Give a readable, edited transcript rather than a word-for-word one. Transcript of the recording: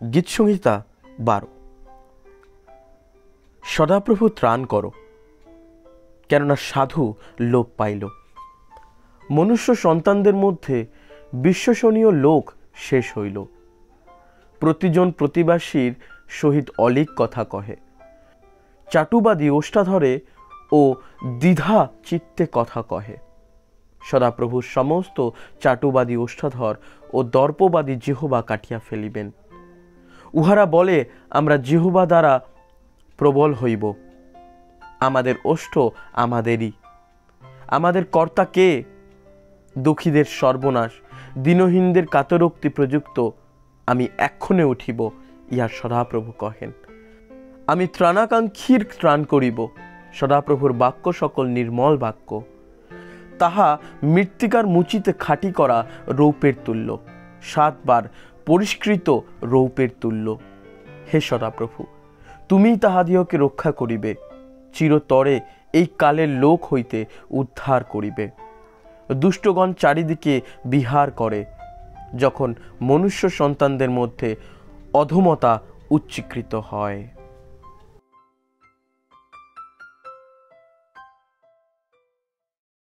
গীতসংহিতা 12। সদাপ্রভু ত্রাণ করো, কেননা সাধু লোপ পাইল। মনুষ্য সন্তানদের মধ্যে বিশ্বসনীয় লোক শেষ হইল। প্রতিজন প্রতিবাসীর সহিত অলিক কথা কহে, চাটুবাদী ওষ্ঠাধরে ও দ্বিধা চিত্তে কথা কহে। সদাপ্রভু সমস্ত চাটুবাদী ওষ্ঠাধর ও দর্পবাদী জিহ্বা কাটিয়া ফেলিবেন। উহারা বলে, আমরা জিহ্বা দ্বারা প্রবল হইব, আমাদের ওষ্ঠ আমাদেরই, আমাদের কর্তা কে? দুঃখীদের সর্বনাশ, দীনহীনদের কাতরোক্তি প্রযুক্ত আমি এক্ষণে উঠিব, ইহা সদাপ্রভু কহেন। আমি ত্রাণাকাঙ্ক্ষীর ত্রাণ করিব। সদাপ্রভুর বাক্য সকল নির্মল বাক্য, তাহা মৃত্তিকার মুচিতে খাঁটি করা রৌপের তুল্য, 7 বার পরিষ্কৃত রৌপের তুল্য। হে সদাপ্রভু, তুমিই তাহাদিওকে রক্ষা করিবে, চিরতরে এই কালের লোক হইতে উদ্ধার করিবে। দুষ্টগণ চারিদিকে বিহার করে, যখন মনুষ্য সন্তানদের মধ্যে অধমতা উচ্চীকৃত হয়।